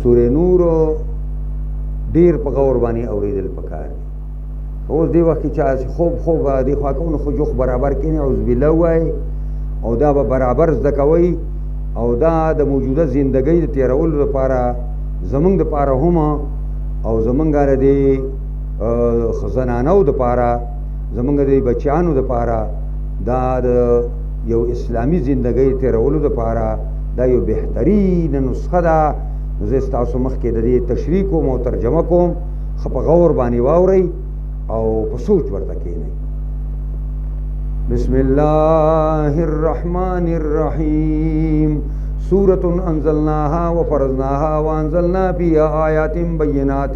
سورې نور ډیر په غور باندې اوریدل پکار دي. اوس دی وخت چې خوب دی خوا کوو نو خو جوخ برابر کینې اعوذ بالله وایي او دا به برابر زده کوئ او دا د موجوده زندګۍ د تېرولو لپاره زمونږ دپاره هم او زمونږ د زنانو دپاره زمونږ د بچیانو دپاره دا د یو اسلامي زندګۍ تېرولو دپاره دا یو بهترینه نسخه ده. زه ستاسو مخکې د دې تشریح کوم او ترجمه کوم، ښه په غور باندې واورئ او په سوچ ورته کښېنئ. بسم الله الرحمن الرحیم. سورة انزلناها وفرضناها وانزلنا فيها آیات بینات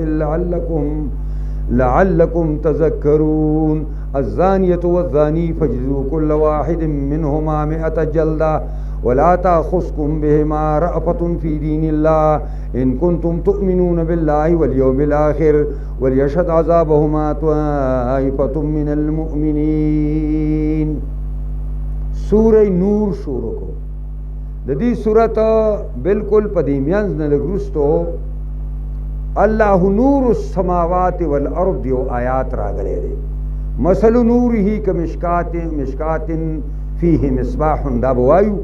لعلکم تذکرون. الزانیة والزانی فاجلدوا كل واحد منهما 100 جلدة ولا تأخذكم بهما رأفة في دين الله إن كنتم تؤمنون بالله واليوم الآخر وليشهد عذابهما طائفة من المؤمنين. سورة نور شروع کو. د دې سورت بالکل په دې میانځ نه لږ وروستو الله نور السماوات والارض یو آیات راغلی دی. مثل نوره کمشکات فیه مصباح، دا به وایو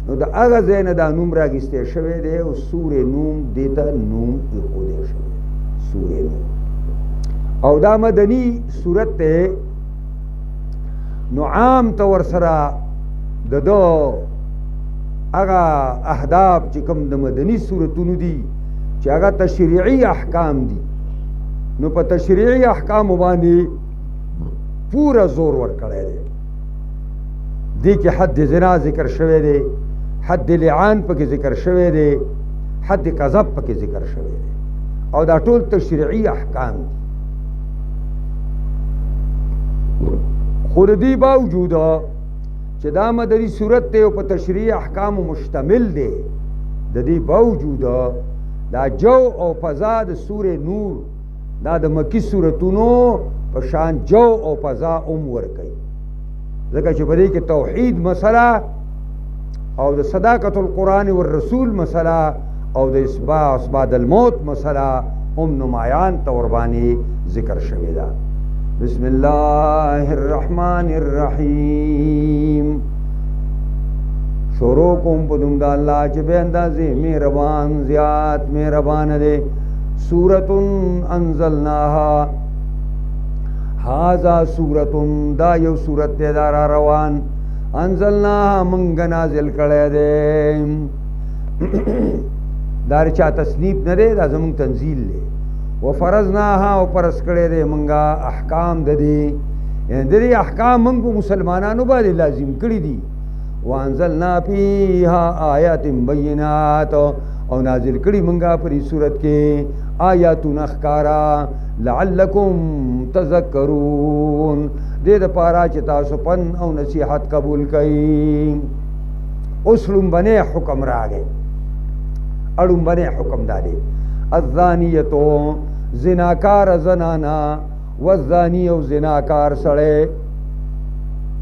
نو د هغه ځای نه دا نوم راګیستی شوی دی او سورې نوم دې ته نوم ایښودی شوی دی، سورې نوم. او دا مدني صورت دی نو عام طور سره د ده هغه اهداف چې کوم د مدني صورتونو دي چې هغه تشریعي احکام دي نو په تشریعي احکامو باندې پورا زور ورکړی دی. دې کې حد زنا ذکر شوی دی، حد لعان پکې ذکر شوی دی، حد قذف پکې ذکر شوی دی او دا ټول تشریعي احکام دي. خو د دې باوجود چې دا مدني صورت دی او په تشریعي احکامو مشتمل دی، د دې باوجود دا جو او فضا د سورې نور دا د مکی صورتونو په شان جو او فضا ورکوي، ځکه چې په دې کې توحید مسله او د صداقت القرآن والرسول مسله او د اثبات الموت مسله هم نمایان طور باندې ذکر شوې ده. بسم الله الرحمن الرحیم. شروع کوم په نوم د الله چې بې اندازې مهربان زیات مهربان دی. سورة انزلناها، هذا سورة، دا یو سورت دی دا را روان. انزلناها منګ نازل کړی دی. دا چا تصنیف نه دی، دا زمونږ تنزیل دی. وفرضناها او پرس کړی دی منګه احکام د دې، یعنی د دې احکام موږ په مسلمانانو باندې لازم کړي دي. وانزلنا فیها آیات بینات، او نازل کړي منګه په دې صورت کې آیاتونه ښکارا لعلکم تذکرون، دې دپاره چې تاسو پن او نصیحت قبول کړئ. اوس لومبنی حکم راغی، اړومبنی حکم دا دی الزانیتو، زناکار زنانا، والزانی او زناکار سړی.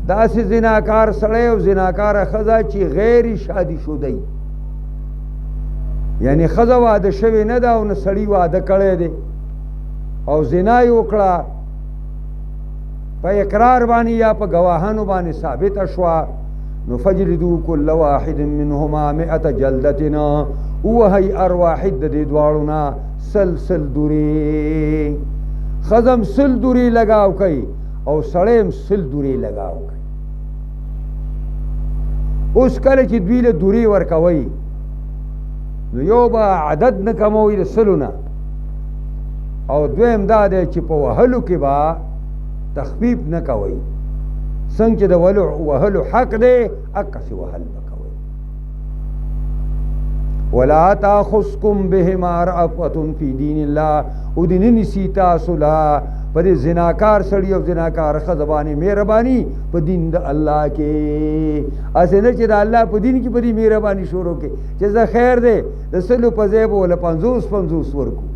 داسې زناکار سړی او زناکار ښځه چې غیر شادي شدی، یعنی ښځه واده شوې نه ده او نه سړي واده کړی دی او زنا یې وکړه، په اقرار باندې یا په ګواهانو باندې ثابته شوه، نو فجلدو کل واحد منهما 100 جلدتنا، وهی ار واحد د دې دواړو نه سل دورې. ښځم سل دورې لګاو کوي او سړی هم سل دورې لګاو کوي. اوس کله چې دوی له دورې ورکوئ نو یو به عدد نه کموي د سلو نه، او دویم دا دی چې په وهلو کې به تخفیف نه کوئ، څنګه چې د وهلو حق دی هغسې وهل به کوئ. ولا تاخذکم بهما رأفة فی دین الله، او دې نه نیسي تاسو له په دې زناکار سړي او زناکار ښځه باندې مهرباني په دین د الله کې. هسې نه چې د الله په دین کې په دې مهرباني شروع کړي چې زه خیر دی د سلو په ځای به وله 50 ورکو.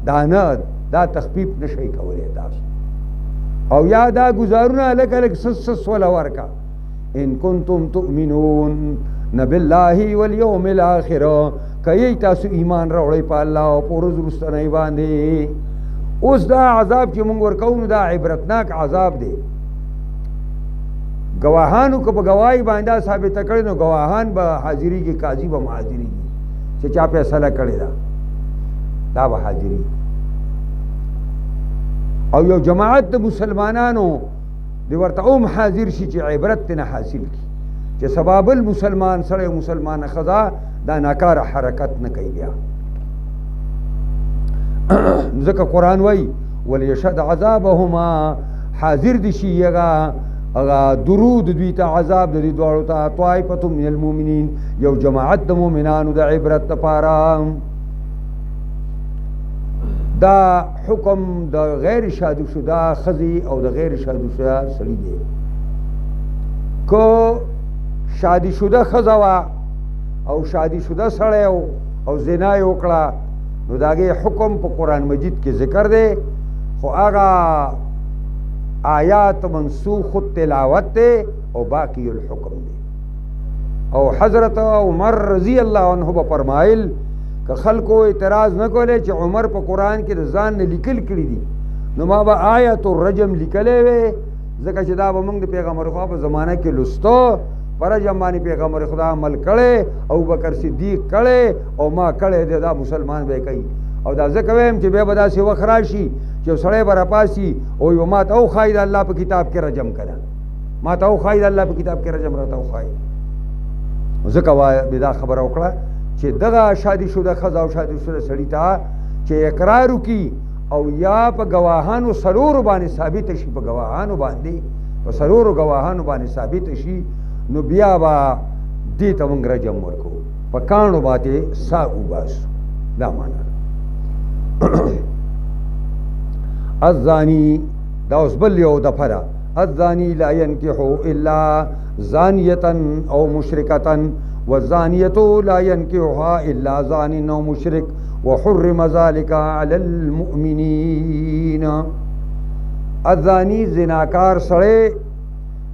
دا نه، دا تخفیف نه شئ کولی تاسو. او یا دا ګزارونه لږ لږ سس وله ورکه. ان کنتم تؤمنون بالله والیوم الاخر، کئی تاسو ایمان راوړی په الله او په ورځ وروستنۍ باندې. اوس دا عذاب چې مونږ ورکوو نو دا عبرتناک عذاب دی. گواهانو که په گواهی باندې دا ثابته کړې نو گواهان به حاضریږي، قاضي به حاضریږي چې چا فیصله کړې ده دا به حاضریږي. او یو جماعت د مسلمانانو دی ورته هم حاضر شي چې عبرت نه حاصل کی چې سبب المسلمان سره مسلمان خدا دا ناکاره حرکت نه کوي. بیا ځکه قرآن وایي ولیشهد عذابهما، حاضر دي شي هغه درود دوی ته عذاب د دې دواړو ته طائفة من المؤمنین، یو جماعت د مؤمنانو د عبرت لپاره. دا حکم د غیر شادي شده ښځې او د غیر شادي شده سړي دی. که شادي شده ښځه وه او شادي شده سړی او زنا یې وکړه نو د هغې حکم په قرآن مجید کې ذکر دی، خو هغه آیات منسوخ التلاوت دی او باقی الحکم دی. او حضرت عمر رضی اللہ عنہ به فرمایل که خلکو اعتراض نه کولی چې عمر په قرآن کې د ځان نه لیکل کړي دي نو ما به آیت الرجم لیکلی وی، ځکه چې دا به موږ د پیغمبر خدا په زمانه کې لستو. په رجم باندې پیغمبر خدا عمل کړی، ابوبکر صدیق کړی او ما کړی دی، دا مسلمان به کوي. او دا ځکه وایم چې بیا به داسې وخت راشي چې یو سړی به راپاسي او یو ما ته وښایي د الله په کتاب کې رجم کړه، ما ته وښایي د الله په کتاب کې رجم راته وښایي. ځکه به دا خبره وکړه چې دغه شادي شده ښځه او شادي شده سړي ته چې اقرار وکړي او یا په گواهانو څلورو باندې ثابت شي، په گواهانو باندې په څلورو گواهانو باندې ثابت شي نو بیا به دې ته موږ رجم ورکوو، په کاڼو باندې سا وباسو. دا معنا الزانی دا اوس بل یو دفعه ده. الزانی لا ینکحو الا زانیة او مشرکة والزانیة لا ینکحها الا زان او مشرک وحرم ذلك علی المؤمنین. الزانی زناکار سړی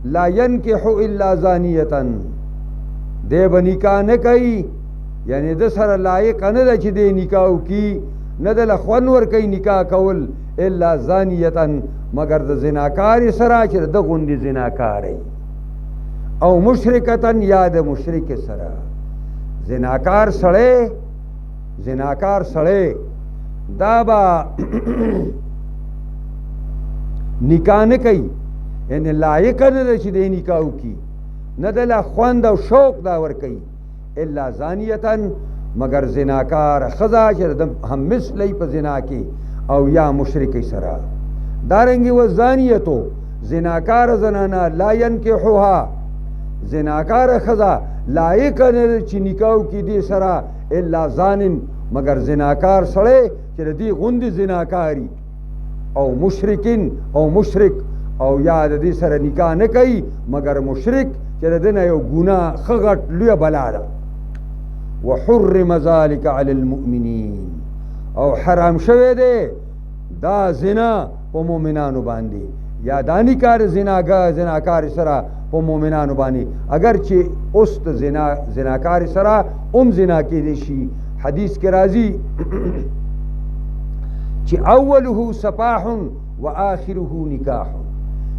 لا ینکحو الا زانیة دی به نکاح نه کوي، یعنی د سره لایق نه ده چې دی نکاح وکړي، نه دله خوند ورکوي نکاح کول الا زانیة مگر د زناکارې سره چې د غوندې زناکاری او مشرکة یا د مشرک سره. زناکار سړی دا به نکاح نه کوي، یعنی لایق نه ده چې دی نکاح وکړي، نه دله خوند او شوق دا ورکوي الا زانیة مگر زناکار ښځه چې د هم مثلی په زنا کې او یا مشرکی سره. دارنګې و زانیتو زناکار زنانه لا ینکحوها، زناکار ښځه لایق نه ده چې نکاح وکړي دې سره الا زانن مگر زناکار سړی چې د دې غوندې زناکاري او مشرکین او مشرک او یا د دې سره نکاح نه کوي مگر مشرک چې د ده نه یو ګناه ښه غټ لویه بلا ده. وحرم ذلك علی المؤمنین او حرام شوی دی دا زنا په مؤمنانو باندې یا دا نکار زناکار سره په مؤمنانو باندې، اگر چې اوس د زناکار سره زنا کېدی شي. حدیث کې راځي چې اوله سفاح و آخره نکاح،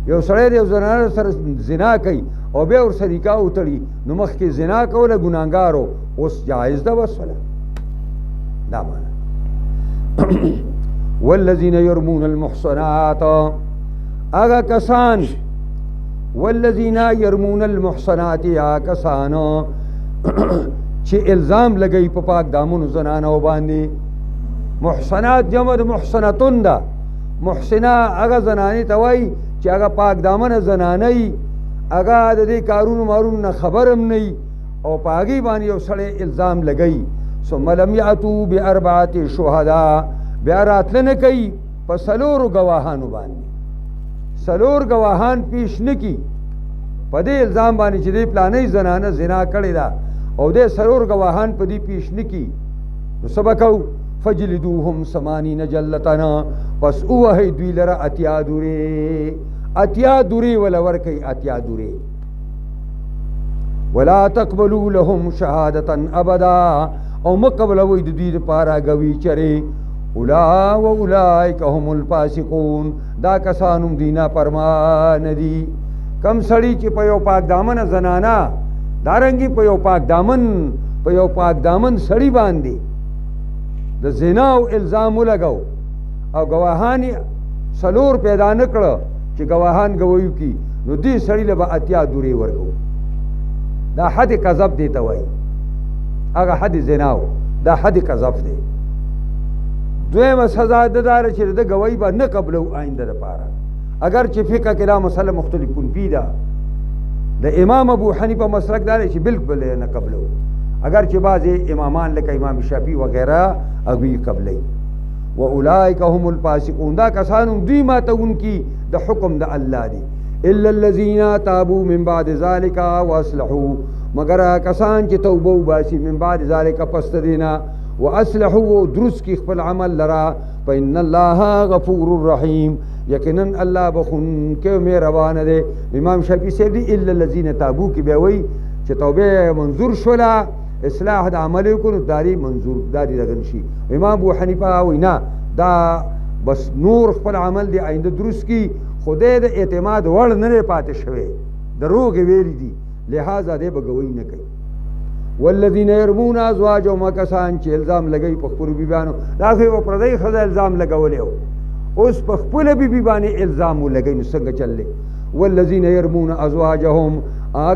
یو سړی د یو زنانه سره زنا کوي او بیا ورسره نکاح وتړي نو مخکې زنا کوله ګناهګارو، اوس جایز ده وسله. دا معنا والذین یرمون المحصنات، هغه کسان والذین یرمون المحصنات هغه کسان چې الزام لګوي په پاک دامنو زنانو باندې. محصنات جمع د محصنتون ده. محسنه هغه زنانې ته وایي چې هغه پاک دامنه زنانه وي، هغه د دې کارونو مارونو نه خبر هم نه وي او په هغې باندې یو سړی الزام لګوي. ثم لم یأتوا باربعة شهداء، بیا راتله نه کوي په څلورو ګواهانو باندې، څلور ګواهان پیش نه کي په دې الزام باندې چې دې پلانۍ زنانه زنا کړې ده او دې څلور ګواهان په دې پیش نه کي نو څه به کوو؟ فجلدوهم 80 جلدة، پس ووهئ دوی لره اتیا دورې، اتیا دورې وله ورکئ، اتیا دورې. ولا تقبلوا لهم شهادة ابدا، او مقبلوی د دوی دپاره ګوي چرې اولئک هم الفاسقون دا کسان هم دوی نافرمانه دي. کم سړي چې په یو پاک دامنه زنانه دارنګي په یو پاک دامن سړي باندې د زنا او الزام ولګاو او گواهان سلور پیدا نکړه چې گواهان گویو کی نو دې سړي له به اتیا دورې ورکو. دا حد کذب دی ته وایي، هغه حد زناو دا حد کذب دی. دویمه سزا د داره چې د گواهی به نه قبلو آینده دپاره، اگر چې فقه کې دا مسله مختلفون فی ده. د امام ابو حنیفه مسلک دا دی چې بالکل نه قبلو، اگر چې بعضې امامان لکه امام شافعي وغیره هغوی قبلی. و اولئک هم الفاسقون دا کسان هم دوی ماتونکي د حکم د الله دی. الا الذین تابوا من بعد ذلك واصلحوا، مگر کسان چې توبه وباسي من بعد ذلك پس دینا واصلحوا درست کی خپل عمل لرا فإن الله غفور رحیم، یقینا الله بخون کې مهربان دی. امام شافعي صاحب دی الا الذین تابوا کې به وایي چې توبه منظور شولا اصلاح د عمل کو داری منظور داری لګن شي. امام ابو حنیفه وینا دا بس نور خپل عمل دی آینده درست کی، خدای د اعتماد وړ نه پاتې شوی، دروغ ویلی دي لہذا دې بګوي نه کوي. والذین يرمون ازواجهم، کسان چې الزام لګوي په خپل بیبیانو، دا خو پردی خدای الزام لګولې اوس په خپل بیبي باندې الزام لګوي نو څنګه چلې. والذین يرمون ازواجهم،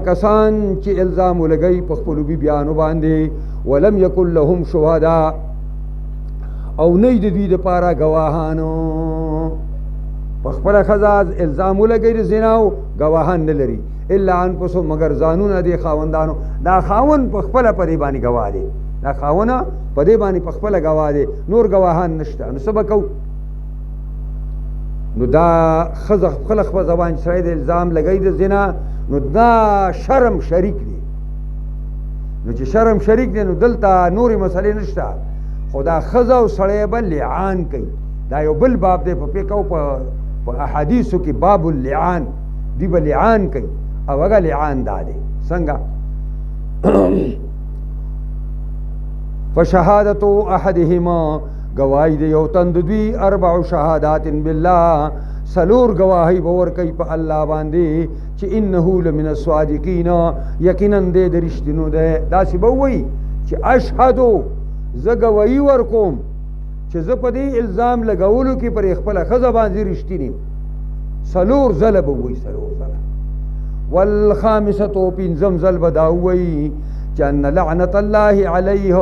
کسان چې الزام لګوي په خپل بیبیانو باندې ولم یکن لهم شهدا، او نه د دوی دپاره ګواهانو. په خپله ښځه الزام ولګوي د زناو ګواهان نه لري الا انفسهم، مگر ځانونه دي خاوندانو. دا خاوند په خپله په دې باندې ګواه دی، دا خاونه په دې باندې په خپله ګواه دی، نور ګواهان نشته. نو څه به کوو؟ نو دا ښځه خپله خپله باندې سړی د الزام لګوي د زنا، نو دا شرم شریک دی. نو چې شرم شریک دی نو دلته نورې مسلې نشته، خو دا ښځه او سړی به لعان کوي. دا یو بل باب دی په فقه او په احادیثو کې باب اللعان، دی به لعان کوي او هغه لعان دا دی څنګه. فشهادت احدهما، گواهی د یو تن د دوی 4 شهادات بالله، سلور گواهی به ورکوي په الله باندې چې انه لمن الصادقین، یقینا دی د رښتینو دی. داسې به ووایي چې اشهدو، زه گواهی ورکوم چې زه په دې الزام لګولو کې پر خپله ښځه باندې رښتینی. سلور ځله به ووایي، سلور ځله. والخامسة، پنځم ځل به دا ووایي چې ان لعنت الله علیه،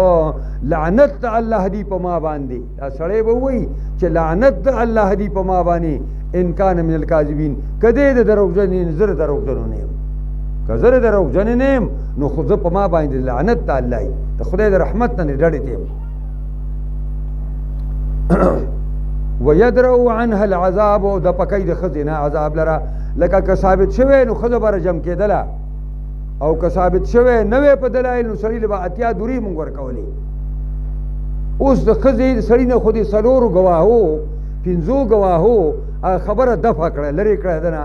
لعنت الله دی په ما باندې. دا سړی به ووایي چې لعنت الله دی په ما باندې ان کان من الکاذبین، که دی د دروغجن زه د دروغجنو نه یم، که زه د دروغجن نه یم نو خو زه په ما باندې لعنت د الله د خدای د رحمت نه ډډې ته یم. ويدرؤ عنها العذاب، او د پکې د ښځې نه عذاب لره. لکه که ثابت شوی نو ښځه به رجم کېدله، او که ثابت شوی نه وی په دلایل نو سړي له به اتیا دورې مونږ ورکولې. اوس د ښځې د سړي نه خو دې څلورو ګواهو 5 ګواهو خبره دفع کړه، لرې کړه ده نه.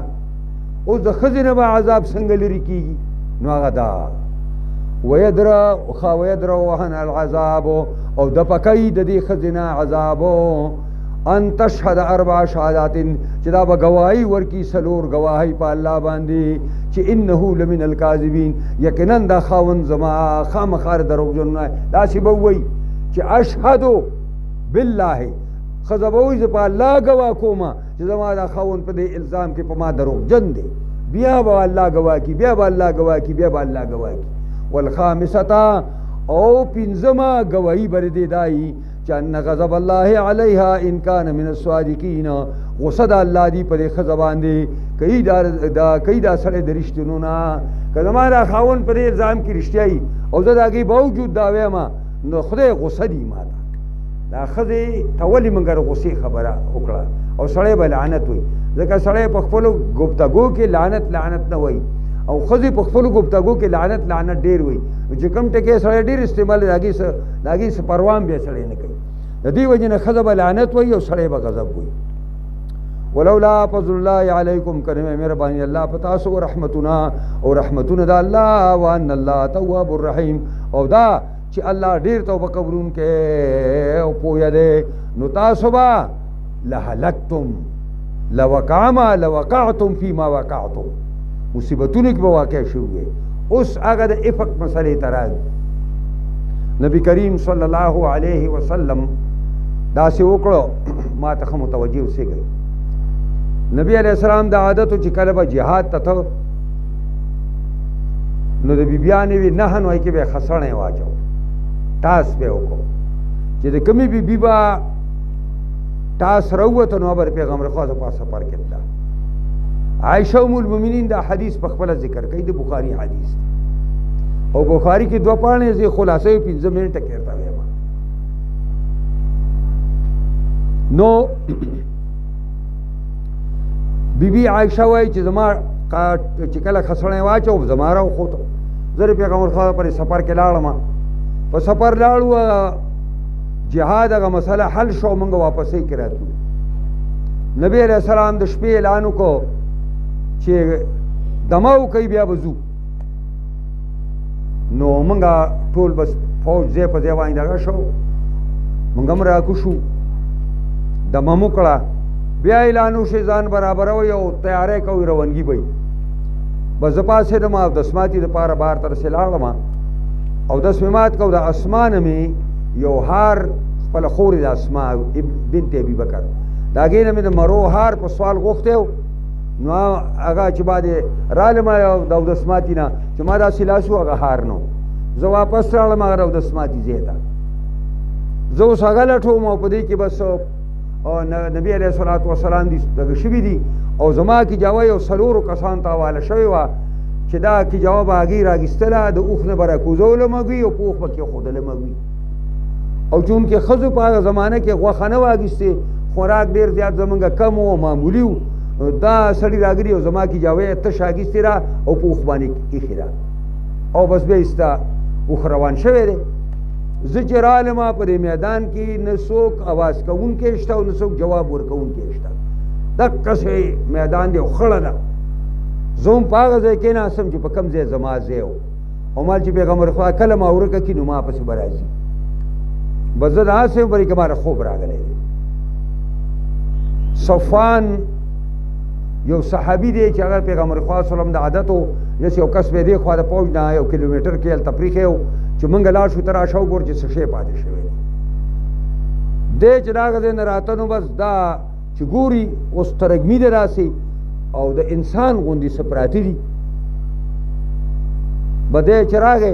اوس د ښځې نه به عذاب څنګه لرې کېږي؟ نو هغه دا ويدرؤ عنها العذاب، او د پکې د دې ښځې نه عذابو ان تشهد 4 شهادات، چې دا به گواهی ورکی سلور گواهی په الله باندې چې انه لمن الکاذبین، یقینا دا خاوند زما خامخا دروغجن نه. داسې به ووایي چې اشهدو بالله، ښځه به وایي زه په الله ګواه کومه چې زما دا خاوند په دې الزام کې په ما دروغجن دی. بیا به الله ګواه کي، بیا به الله ګواه کي، بیا به الله ګواه کي. والخامسة، او پنځمه گواهی بر دې دای چې ان غضب الله علیها ان کان من الصادقین، غصه د الله دی په دې ښځه باندې کوي دا سړی د رښتینو نه. که زما دا خاوند په دې الزام کې رښتیایي او زه د هغې باوجود دا وایم نو خدای غصه دی ما ته. دا ښځې ته ولې مګر غصې خبره وکړه او سړی به لعنت وایي، ځکه سړی په خپلو ګفتګو کې لعنت نه وایي، او ښځې په خپلو ګفتګو کې لعنت ډېر وایي. چې کوم ټکي سړی ډېر استعمال د هغې څه پروا هم بیا سړی نه کوي. د دې وجې نه ښځه به لعنت وایي او سړی به غضب وایي. ولولا فضل الله علیکم، کریم مهرباني الله په تاسو رحمتونه او رحمتونه د الله، وان الله تواب الرحیم، او دا چې الله ډیر توبه قبولونکی او پوهه دی نو تاسو به لهلکتم لوقعتم فيما وقعتم مصیبتونو کې به واقع شوي. اوس هغه د افق مسلې ته راځي. نبی کریم صلی الله علیه وسلم داسې وکړو ما ته ښه متوجه اوسېږئ. نبی علیه السلام د عادتو چې کله به جهاد ته ته نو د بیبیانې وي نهه نوی کې به یې خسړی واچو ټاس به یې وکړو چې د کومې بیبي به ټاس راووته نو به پیغمبر خدا په سفر کې تله. عایشه ام المؤمنین دا حدیث په خپله ذکر کوي د بخاري حدیث او بخاري کې دوه پاڼې زه خلاصه یې 15 منټه کې درته وایم. نو بیبي عایشه وایي چې زما چې کله خسړی واچو زما راوخوته زه د پیغمبر خدا پرې سفر کې لاړم. په سفر لاړو جهاد هغه مسله حل شو موږ واپسې کې راتلو. نبی علیہ السلام د شپې اعلان وکړو چې دمه وکوئ بیا به ځو. نو موږ ټول بس فوج ځای په ځای باندې دغه شو موږ هم راکوشو دمه مو کړه بیا اعلان وشي ځان برابروئ او تیاری کوئ روانګي به بس زه پاڅېدم اودس ماتي دپاره بهر ته رسې لاړم. اودس مې مات کو د اسمانه مې یو هار خپله خورې د اسما بنت ابي بکر د هغې نه مې د مرو هار په سوال غوښتی و نو هغه چې بعد رالم د اودس ماتي نه چې ما داسې لاس و هغه هار نو زه واپس راړم هغه د اودس ماتي ځای ته. زه اوس هغه لټوم او په دې کې بس نبی علیه الصلاة والسلام دي دغه شوي دي او زما کجاوه یو څلورو کسانو ته حواله شوې وه چې دا کجاوه به هګۍ راګېستله د اوښ نه به راکوزوله مګوي او په اوښ به کېښودله مګوي. او چونکې ښځو په هغه زمانه کې غوښه نه واګېستې خوراک ډېر زیات زمونږ کم و معمولي و دا سړي راګري او زما کجاوه یې تش اګېستې را او په اوښ باندې ایښې ده او بس بیا یې ستا اوښ روان شوی دی. زه چې رالم په دې میدان کې نه څوک اواز کوونکی شته او نه څوک جواب ورکوونکی شته دقسې میدان دی او خړه ده. زه هم په هغه ځای کېناستم چې په کوم ځای زما ځای و او مال چې پیغمبر خدا کله ما ورکه کړي نو ما پسې به راځي. بس زه داسې یم بلکې ما خوب راغلی دی. صفوان یو صحابي دی چې هغه پیغمبر خدا صلی الله علیه وسلم د عادتو داسې یو کس به دې خوا د پوج نه 1 کیلومیټر کې هلته پریښی و چې موږ لاړ شو ته راشه وګور چې څه شی پاتې شوی دی چې د هغه ځای نه راته نو بس دا چې ګوري اوس ترږمي دی داسې او د انسان غوندې څه پراته دي به دی چې راغی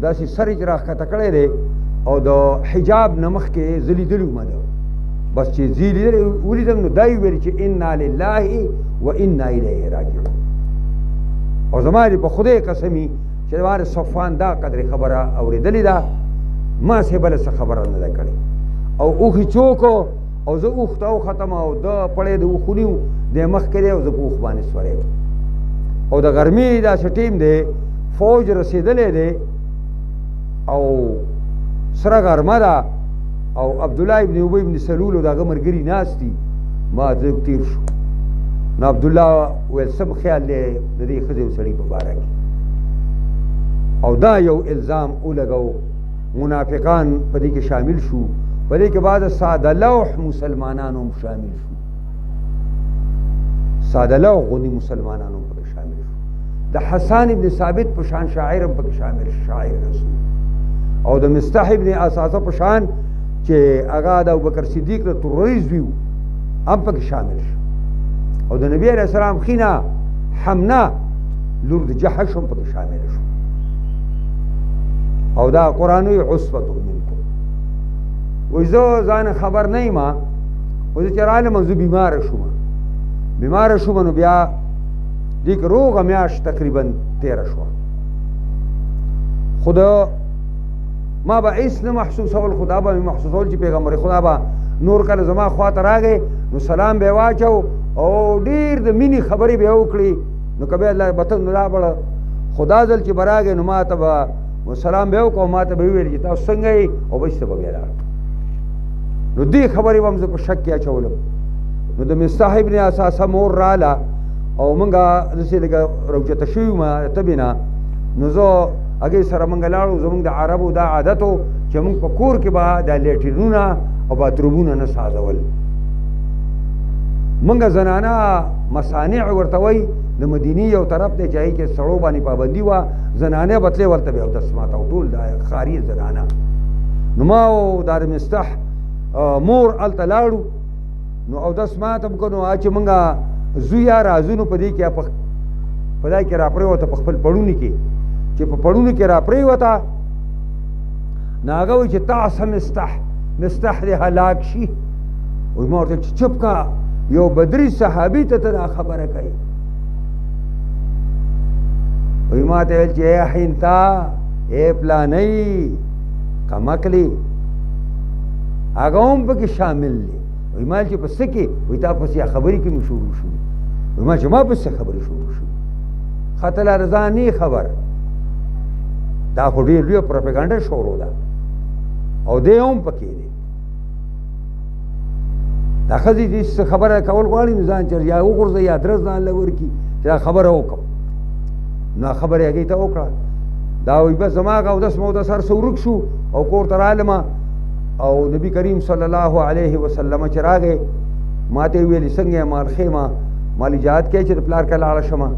داسې سر یې چې راښکته کړی دی او د حجاب نه مخکې زه لیدلي ومه ده بس چې زه لیدلی ولیدم نو دا یې ویل چې انا لله و انا الیه راجعون. او زما دې په خدای قسمي چې د صفوان دا قدرې خبره اورېدلې ده ما سې بله څه خبره نه ده کړې او اوښې چوکو او زه اوښ ته وختم او د پړی د اوښ ونیو دی مخکې دی او زه په اوښ باندې سوری وم او د غرمې داسې ټیم دی فوج رسېدلی دی او سره غرمه ده او عبدالله ابن ابی ابن سلول او د هغه ملګري ناست دي. ما زه تېر شو نو عبدالله ویل سم خیال دی د دې ښځې او سړي په باره کې او دا یو الزام ولګو. منافقان په دې کې شامل شو په دې کې بعد ساده لوح مسلمانان هم شامل شو ساده لوح غوندې مسلمانان هم پکې شامل شو. د حسان ابن ثابت په شان شاعر هم پکې شامل شو شاعر رسول او د مستح ابن اساسه په شان چې هغه د ابوبکر صدیق د تروریز ویو هم پکې شامل شو او د نبی علیه السلام خینه حمنه لور د جحش هم پکې شامل شو او دا قرآن وی عصبة منکم. وی زه ځان خبر نه یم خو زه چې رالم زه بیماره شوم نو بیا دې کې روغه میاشت تقریبا تېره شوه خو ما به هېڅ نه محسوسول خو دا به مې محسوسول چې پیغمبر خدا به نور کله زما خوا ته راغی نو سلام به یې واچو او ډېر د مینې خبرې به یې وکړي نو که بیا الله بته نو لاړه خو دا ځل چې به راغی نو ما ته به سلام به یې وکړو ما ته به ویل چې تاسو څنګه یې او بس ته به بیا لاړم نو دې خبرې به هم زه په شک کې اچولم. نو د مستح ابن اساسه مور راله او موږ داسې لږه راوچته شوي وو تبې نه نو زه هغې سره موږ لاړو. زموږ د عربو دا عادت و چې موږ په کور کې به دا لیټرینونه او باترومونه نه سازول. موږ زنانه مصانع ورته وایي، د مدینې یو طرف دی چې هغې کې سړو باندې پابندي وه، زنانې به تلې ورته بیا اودس ماته او ټول دا ښاري زنانه. نو ما او دا د مستح مور هلته لاړو، نو اودس ماته م کړو. نو چې موږ زویه راځو نو په دې کې په دې کې راپرېوته په خپل پړوني کې، چې په پړوني کې راپرېوته نو هغه وایي چې تعصه مستح دې هلاک شي. وایي ما ورته چې چپ کا، یو بدري صحابي ته ته دا خبره کوي. وایي ما ته ویل چې ای حینتا، ای پلانۍ کمکلې، هغه هم پکې شامل دی. وایي ما چې په څه کې؟ وایي تا پسې خبرې کې مې شروع شو. وایي ما چې ما پسې خبرې شروع شو، خطل رضا نه خبر، دا خو ډېر لویه پروپاګانډه شروع ده او دی هم پکې دی. دا ښځې چې څه خبره کول غواړي نو ځان چې یا وغورځوي یا درس ځان له ورکړي چې دا خبره وکړم. نو خبره یې هغې ته وکړه. دا وایي بس زما هغه اودس مودس هر څه ورک شو او کور ته رالمه او نبي کریم صلی الله علیه وسلم چې راغی ما ته یې ویلې څنګه یې مال ښې ما اجازت کوې چې د پلار که لاړه شمه.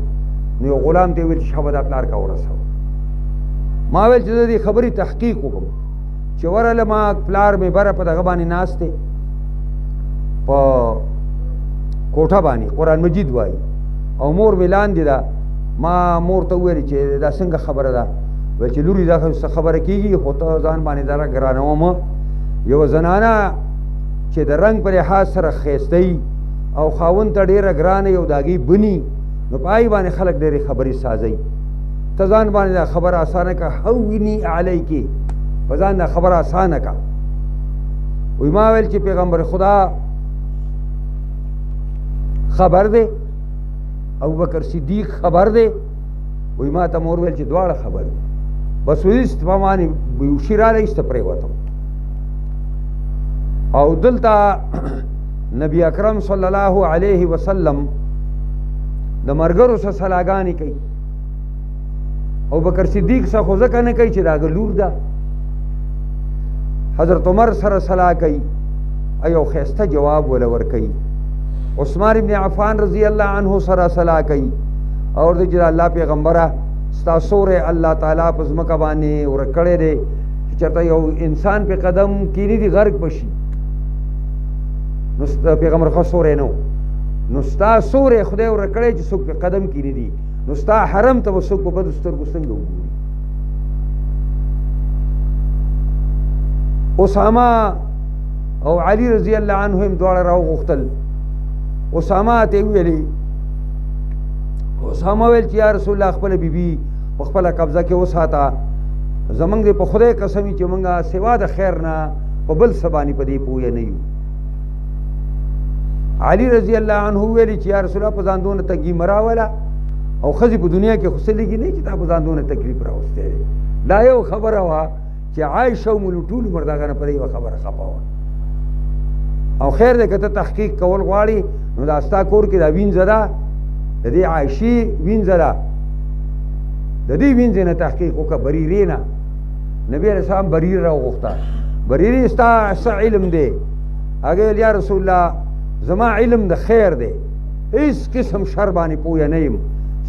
نو یو غلام ته یې ویل چې ښه به دا پلار که ورسوه. ما ویل چې زه دې خبرې تحقیق وکړم. چې ورغله ما پلار مې بره په دغه باندې ناست دی، په کوټه باندې قرآن مجید وایي، او مور مې لاندې ده. ما مور ته وویل چې دا څنګه خبره ده؟ ویل چې لورې دا څه خبره کېږي، خو ته ځان باندې دا ګرانومه. یوه زنانه چې د رنګ په لحاظ سره ښایسته او خاوند ته ډېره ګرانه یو د هغې بني، نو په هغې باندې خلک ډېرې خبرې سازوي. ته ځان باندې دا خبره اسانه کړه، هوني علیکې، په ځان دا خبره اسانه کړه. وایي ما ویل چې پیغمبر خدا خبر دی، ابوبکر صدیق خبر دی. وایي ما ته مور ویل چې دواړه خبر دي. بس ویست په باندې بیوشي راله ایسته پرېوتم. او دلته نبی اکرم صلی الله علیه وسلم د ملګرو سره سلاګانې کوي. ابوبکر صدیق سره خو ځکه نه کوي چې د هغه لور ده. حضرت عمر سره سلا کوي، یو ښایسته جواب وله ورکوي. عثمان ابن عفان رضی الله عنه سره سلا کوي او ورته چې الله پیغمبره ستا سوری الله تعالی په ځمکه باندې ورک کړی دی چې چېرته یو انسان پې قدم کیني دي غرق بشي. نو پیغمبر خو سوری نه و، نو ستا سوری خدای ورک کړی چې څوک پې قدم کیني دي، نو ستا حرم ته به څوک په بدو سترګو څنګه وګوري؟ اسامه او علي رضی الله عنهم دواړه راوغوښتل. اسامه ته یې ویلې، اسامه ویل چې یا رسول الله خپله بیبي په خپله قبضه کې وساته، زمونږ دې په خدای قسم وي چې مونږ سوا د خیر نه په بل څه باندې په دې پوهه نه یو. علي رضی الله عنه ویلې چې یا رسول الله په ځان دونه تکلیف مه راوله، او ښځې په دنیا کې خو څه لږي نه چې تا په ځان دونه تکلیف راوستی دی. دا یو خبره وه چې عایشه ومو ټول عمر د هغه نه په دې یوه خبره خفه وه. او خیر دی که ته تحقیق کول غواړې نو دا ستا کور کې دا وینځه ده، د دې عایشې وینځه ده، د دې وینځې نه تحقیق وکړه، بریرې نه. نبي علیه السلام بریر راوغوښته. بریرې ستا څه علم دی؟ هغې ویل یا رسول الله زما علم د خیر دی، هېڅ قسم شر باندې پویه نه یم،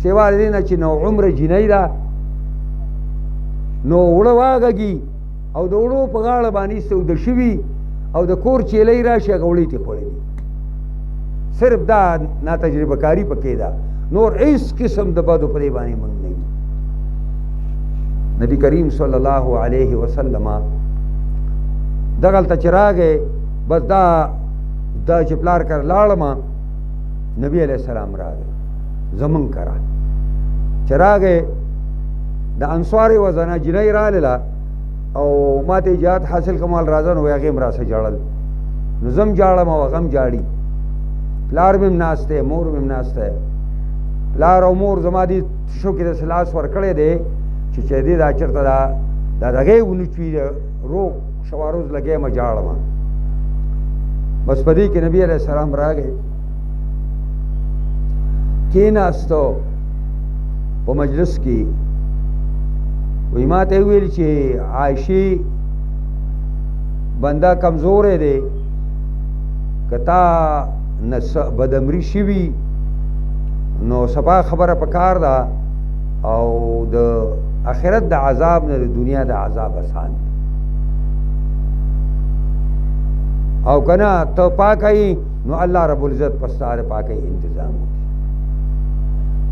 سوا د دې نه چې نو عمره جینۍ ده، نو وړه واغږي او د وړو په غاړه باندې سوده شوي او د کور چیلۍ راشي هغه وړې تې خوړې دي. صرف دا ناتجربه کاري پکې ده، نور هېڅ قسم د بدو په دې باندې موږ نه یو. نبي کریم صلی الله علیه وسلم دغلته چې راغی، بس دا چې پلار کره لاړمه، نبي علیه السلام راغی زمونږ کره. چې راغی د انصار یوه زنه جینۍ رالله او ما ته اجازت حاصل کمال راځه، نو هغې م راسه ژړل. نو زه م جاړم او هغه م جاړي، پلار مې م ناست دی، مور مې م ناست دی. پلار او مور زما دې تشو کې داسې لاس ورکړی دی چې دې دا چېرته دا دغې ونچوي، روغ شواروز لګی م جاړمه. بس په دې کې نبي علیه السلام راغی، کېناستو په مجلس کې، وی ما ته ویل چې عایشې بنده کمزورې دی که تا بدمري شوي نو سبا خبره پکار ده او د آخرت د عذاب نه د دنیا د عذاب آسان دی او کنه ته پاکای نو الله رب العزت پستار پاکای انتظام وکړي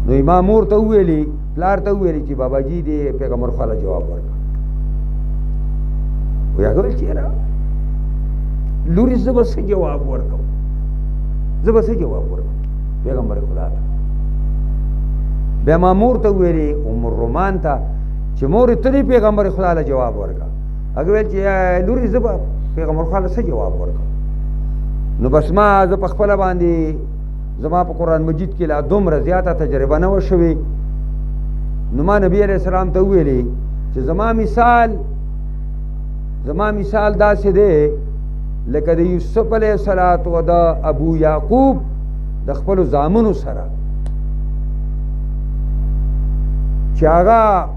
نو امام مور ته ویلي پلار ته ویلي چې بابا جی دې پیغمبر خاله جواب ورکړه ویا ګل چیرې لوري زبر څه جواب ورکړم زبر څه جواب ورکړم پیغمبر خدا ته بیا ما مور ته ویلي ام الرومان ته چې مور ته پیغمبر خدا له جواب ورکړه هغه ویل چې لوري زبر پیغمبر خدا څه جواب ورکړم نو بس ما زه په خپل باندې زما په قرآن مجید کې لا دومره زیاته تجربه نه و شوې نو ما نبی علیہ السلام ته ویلي چې زما مثال داسې دی لکه د یوسف علیه السلام او د ابو یعقوب د خپلو زامنو سره چې هغه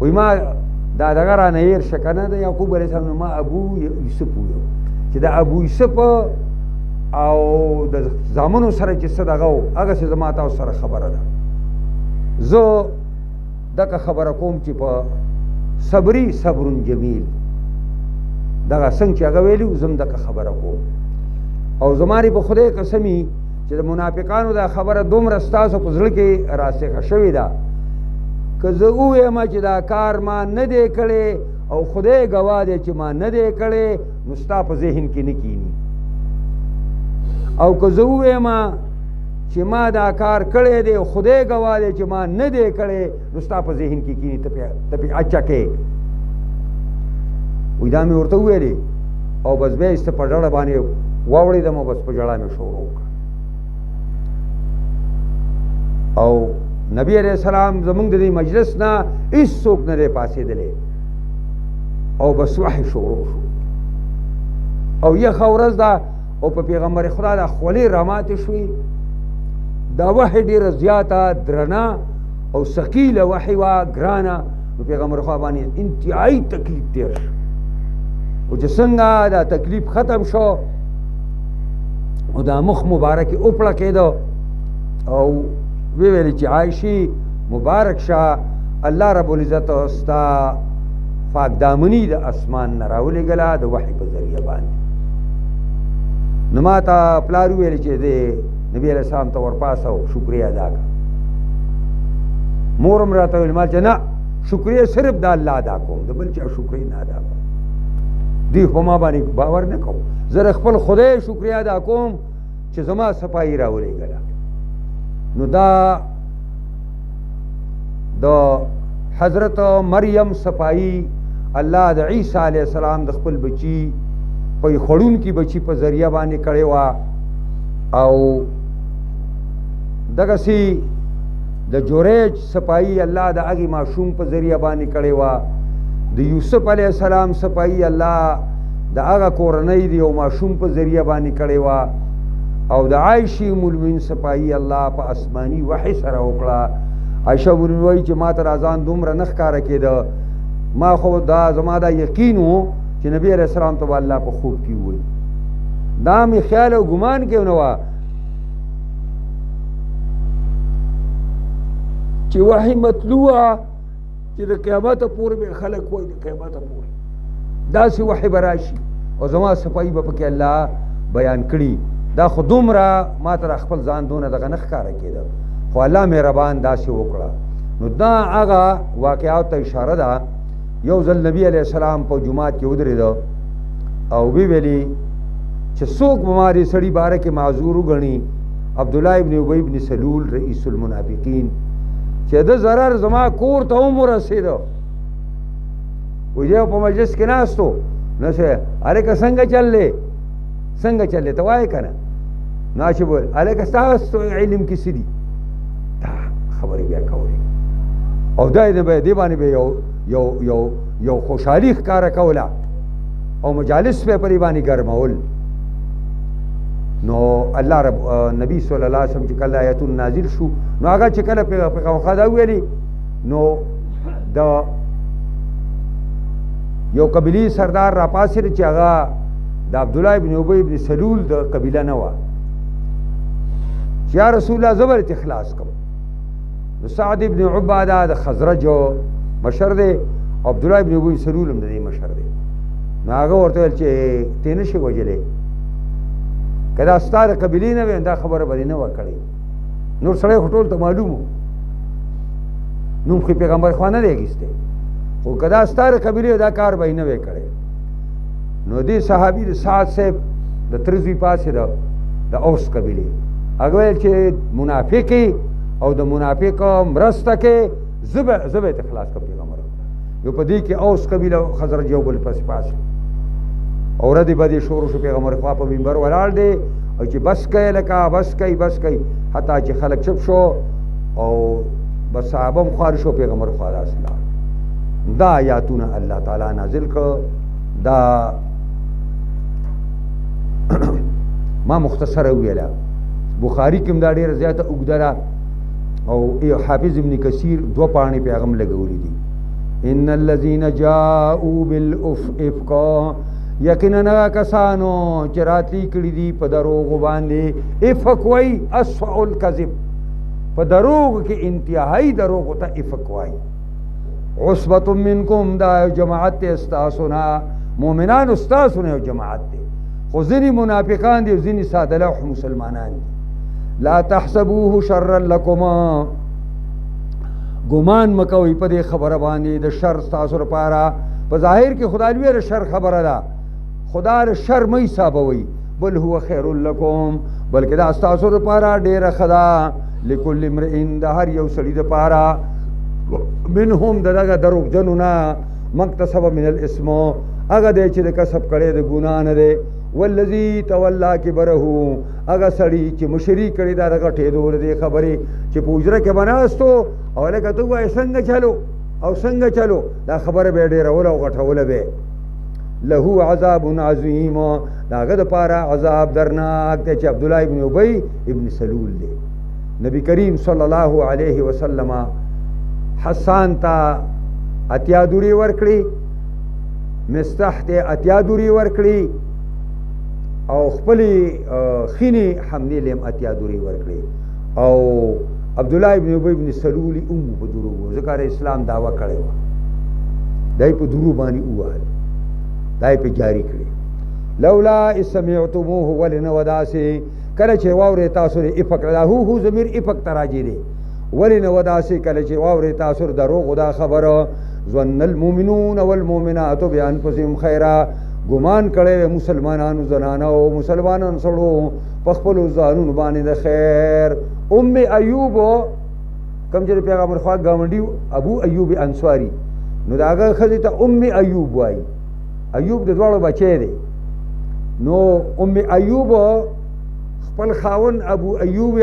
وی ما دا دغه رانه هېر شه که نه د یعقوب علیه السلام نو ما ابو یوسف ویو چې د ابو یوسف او د زامنو سره چې څه دغه و هغسې زما تاسو سره خبره ده زه دغه خبره کوم چې په صبري صبر جمیل دغه څنګه چې هغه ویلي زم دغه خبره کوم او زماری په خدای قسمی چې د منافقانو دا خبره دومره ستاسو په زړه کې راسخه شوې ده که زه ووایم چې دا کار ما نه دی کړی او خدای ګواه دی چې ما نه دی کړی نو ستا په ذهن کې نه کینی او که زه ووایم چې ما دا کار کړی دی او خدای ګواه دی چې ما نه دی کړی نو ستا په ذهن کې کینی ته پې اچکې وی دا مې ورته وویلې او بس بیا ایسته په ډډه باندې واوړېدم او بس په ژړا مې شروع وکړه او نبی علیہ السلام زمونږ د دې مجلس نه هېڅوک نه دی پاڅېدلی او بس وحی شروع شو او یخه ورځ ده او په پیغمبر خدا دا خولې راماتې شوې دا وحی ډېره زیاته درنه او ثقیله وحی وه ګرانه نو پیغمبر خدا باندې انتهایي تکلیف تېر شو او چې څنګه دا تکلیف ختم شو او دا مخ مبارک یې وپړکېده او وی ویلې چې عایشې مبارک شه الله رب العزت ستا پاک دامني د اسمان نه راولېږله د وحي په ذریعه باندې نو ما ته پلار وویل چې د نبي علیه السلام ته ورپاسه او شکریه ادا کړه مور هم راته ویل ما چې نه شکریه صرف د الله ادا کوم د بل چا شکریه نه ادا کوم دوی په ما باندې باور نه کوم زه د خپل خدای شکریه ادا کوم چې زما صفایي راولېږله نو دا د حضرت مریم صفائی الله د عیسی علیہ السلام د خپل بچی په خړونکي بچی په ذریعہ باندې کړی وه او دغسې د جوریج صفائی الله د هغې ماشوم په ذریعہ باندې کړی وه د یوسف علیہ السلام صفائی الله د هغه کورنۍ د یو ماشوم په ذریعہ باندې کړی وه او د عایشې ام المؤمنین صفائی الله په آسماني وحی سره وکړه عایشه ام المؤمنین وایي چې ما ته راځان دومره نه ښکاره کېده ما خو دا زما دا یقین و چې نبی علیه السلام ته به الله په خوب کې ووایي دا مې خیال او ګمان کې نه وه چې وحی مطلوع وه چې د قیامته پورې به خلک وایي د قیامته پورې داسې وحی به راشي او زما صفائی به پکې الله بیان کړي دا خو دومره ما ته خپل ځان دونه دغه نه ښکاره کېده خو الله مهربان داسې وکړه نو دا هغه واقعاتو ته اشاره ده یو ځل نبی علیه السلام په جومات کې ودرېده او وی ویلي چې څوک به ما دې سړي باره کې معذور وګڼي عبدالله ابن ابی ابن سلول رئیس المنافقین چې د ضرر زما کور ته هم ورسېده وی دی په مجلس کې ناست و نو چې هلکه څنګه چل دی څنګه چل دی ته وایې که نه نو چې بول هلکه ستاسو علم کې څه دي دا خبرې بیا کولې او دا دې باندې به یو خوشحالي ښکاره کوله او مجالس به پرې باندې ګرمول نو الله رب نبی صلی الله علیه وسلم چې کله آیتون نازل شو نو هغه چې کله پیغمبر خدا ویلي نو د یو قبیلی سردار را پاسېد چې هغه د عبدالله ابن ابی ابن سلول د قبیله نه وه چې یا رسول الله زه به درته خلاص کړم نو سعد ابن عباده د خزرجو مشر دی عبدالله ابن ابی سلول هم د دې مشر دی نو هغه ورته ویل چې ته نه شې وژلی که دا ستا د قبیلې نه وې دا خبره به دې نه وه کړې نور سړی خو ټول ته معلوم و نوم خو پیغمبر خوا نه دی اخیستی خو که دا ستا د قبیلې دا کار به یې نه وی کړی نو دې صحابي د سعد صاحب د تره زوی پاسې د اوس قبیلې هغه ویل چې منافق او د منافق مرسته کې زه به یې خلاص کړم پیغمبر یو په دې کې اوس قبیله او خزرج یو بل پسې پاسې او ردې بدې شروع شو پیغمبر خوا په منبر ولاړ دی او چې بس کوي لکه بس کوي حتی چې خلک چپ شو او بس صحابه هم خوار شو پیغمبر خوا داسې لاړ دا آیاتونه الله تعالی نازل کړ دا ما مختصره ویله بخاری کې هم دا ډېره زیاته اوږده ده او حافظ ابن کثیر 2 پاڼې پې هغه هم لګولي دي ان الذين جاءوا بالافک یقینا هغه کسانو چې راتلي کړي دي په دروغو باندې افک وایي اسوأ الکذب په دروغ کې انتهایی دروغو ته افک وایي عصبة منکم دا جماعت ته ستاسو نه مؤمنان ستاسو نه یو جماعت دی خو ځینې منافقان دي او ځینې ساده لوح مسلمانان دي لا تحسبوه شرا لکما ګمان مکوئ په دې خبره باندې د شر ستاسو لپاره په ظاهر کې خدای لوی شر خبره ده خدا د شر مه حسابوئ بل هو خیر لکم بلکې دا ستاسو لپاره ډېره ښه ده لکل امرئ د هر یو سړي دپاره منهم د دغه دروغجنو نه مکتسب من الاسم هغه دی چې د کسب کړی د ګناه نه دی والذي تولى كبره هغه سړي چې مشري کړې ده د غټېدو د دې خبرې چې په حجره کې به ناستو او لکه ته وایې څنګه چلو او څنګه چلو دا خبره به یې ډېروله او غټوله به له عذاب عظیم د هغه دپاره عذاب درناک دی چې عبدالله ابن ابی ابن سلول دی نبی کریم صلی الله علیه وسلم حسان ته اتیا دورې ورکړي مستح ته اتیا دورې ورکړي او خپلې خینې حملې لیم اتیا دورې ورکړي او عبدالله ابن ابی ابن سلول هم په دروغو ځکه اسلام دعوه کړې وه دا یې په دروغ باندې ووهل دا یې پې جاري کړې لولا اذ سمعتموه ولې نه وه داسې کله چې واورې تاسو د افک دا هو ضمیر افک ته راجع دی ولې نه وه داسې کله چې واورې تاسو د دروغو دا خبره ظن المؤمنون والمؤمنات بانفسهم خیرا ګمان کړی مسلمانانو زنانه او مسلمانانو سړو په خپلو ځانونو باندې د خیر ام ایوب کوم چې پیغمبر خوا ګاونډي ابو ایوب انصاري نو د هغه ښځې ته ام ایوب وایي ایوب د دواړو بچی دی نو ام ایوب خپل خاون ابو ایوب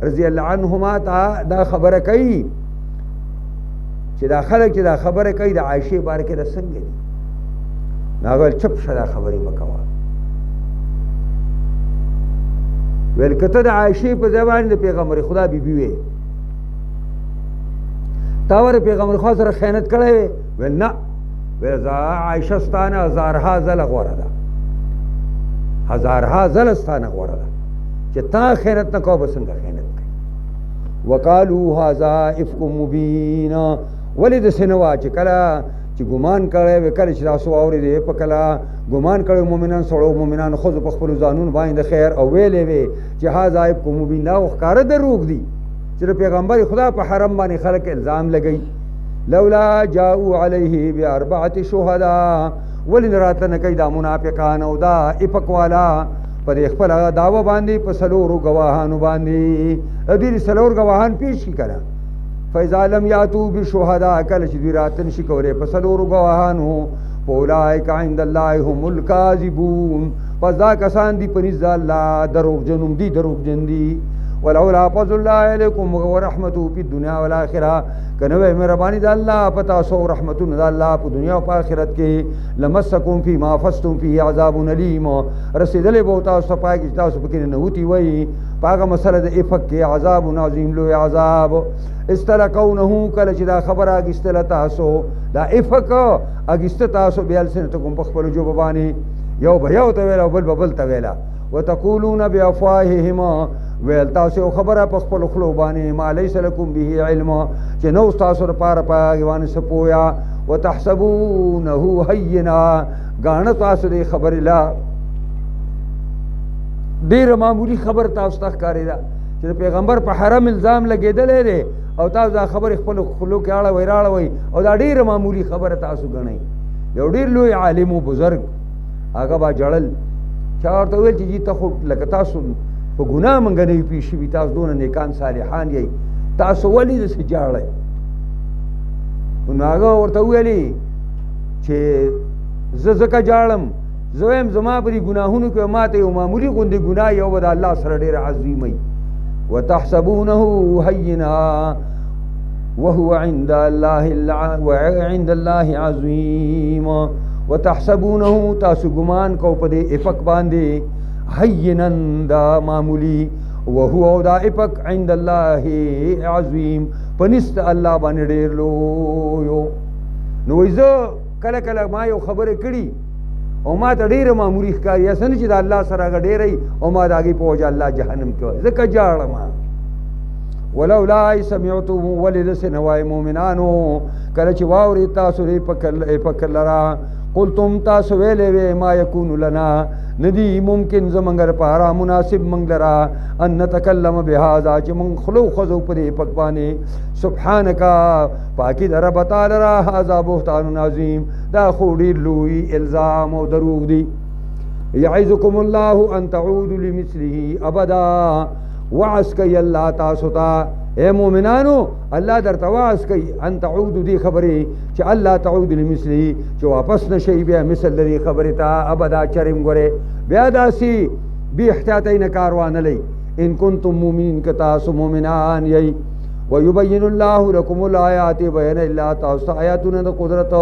رضی الله عنهما ته دا خبره کوي چې دا خلک چې دا خبره کوي د عایشې باره کې د څنګه دي نو هغه ویل چپ شه دا خبرې مه کوه ویل که ته د عایشې په ځای باندې د پیغمبر خدا بیبي وې تا ور پیغمبر خدا سره خیانت کړی وې ویل نه ویل زه عایشه ستانه هزارها ځله غوره ده هزارها ځله ستانه غوره ده چې تا خیانت نه کوه به څنګه خیانت کوي وقالو هذا افک مبین ولې داسې نه وه چې کله چې ګمان کړی وې کله چې تاسو واورېدې په کله ګمان کړی مؤمنان سړو مؤمنانو ښځو په خپلو ځانونو باندې د خیر او ویلې وې چې هذا افک مبین دا ښکاره دروغ دي چې د پیغمبر خدا په حرم باندې خلک الزام لګوي لولا جاءوا علیه باربعة شهداء ولې نه راتله نه کوي دا منافقان او دا افک والا په دې خپله دعوه باندې په څلورو ګواهانو باندې دوی څلور ګواهان پیش کړي که نه فاذا لم یاتوا بشهداء کله چې دوی راته نشي کولی په څلورو ګواهانو فاولئک عند الله هم الکاذبون پس دا کسان دي په نزد الله دروغجن دي دروغجن دي ولولا فضل الله علیکم ورحمته فی الدنیا والآخرہ کنه مهربانی د الله پتا سو رحمتون د الله په دنیا او په آخرت کې لمسکم فی ما فستم فی عذاب الیم رسیدلې بو تاسو پای کې تاسو پکې نه وتی وای پاګه مسله د افک کې عذاب عظیم لوی عذاب استلقونه کله چې دا خبره اگستل تاسو دا افک اگست تاسو بیل سنت کوم په خپل جو باندې یو به یو ته ویلا بل بل ته ویلا وتقولون بافواههما ویل تاسو خبره په خپل خلو باندې ما ليس لكم به علم چې نو تاسو لپاره پاګوان سپویا وتحسبونه هینا غاڼه تاسو دې خبر لا ډیر معمولی خبر تاسو ته ښکاري دا چې پیغمبر په حرم الزام لګیدلې دی او تاسو دا خبر خپل خلو کې اړه ویراړه وای او دا ډیر معمولی خبره تاسو غنئ یو ډیر لوی عالم او بزرگ هغه با جړل چارته ویل چې ته خو لکه تاسو په ګناه مونږ نه پیښ وي تاسو دونه نیکان صالحان یې تاسو ولې د سجاړې نو هغه ورته ویلي چې زه ځکه جاړم زه یم زما پرې ګناهونو کې ماته یو معمولي غوندې ګناه یو به د الله سره ډېر عظیم وي وتحسبونه هینا وهو عند الله عظیم وتحسبونه تاسو ګمان کو په دې افق باندې هینا دا معمولی وهو دا افق عند الله عظیم پنست الله باندې ډیر لوی نو زه کله کله ما یو خبره کړي او ما ته ډیره معمولی ښکاري اسنه چې د الله سره غډېرې او ما داږي په وجه الله جهنم کې ځکه جاړم ولولا سمعتم ولذ نوای مؤمنانو کله چې واوري تاسو لري په کلرا قلتم تاسو ویلې وې ما یکون لنا ندی ممکن زمنګ لپاره مناسب منګ لرا ان نتکلم بهذا چې من خلو خذو پرې پکوانه سبحانك پاکی در رب تعالی را هذا بهتان عظیم دا خو ډیر لوی الزام او دروغ دی یعظکم الله ان تعودوا لمثله ابدا وعس کوي الله تاسو ته اے مومنانو الله درته واعظ کوي ان تعودوا دی خبرې چې الله تعود لمثله چې واپس نشي بیا مثل دې خبرې ته ابدا چرم ګره بیا داسي بی احتیاطی نه کاروان لې ان کنتم مؤمنین که تاسو مؤمنان یی ويبين الله لكم الآيات بين الله تاسو آیاتونه د قدرت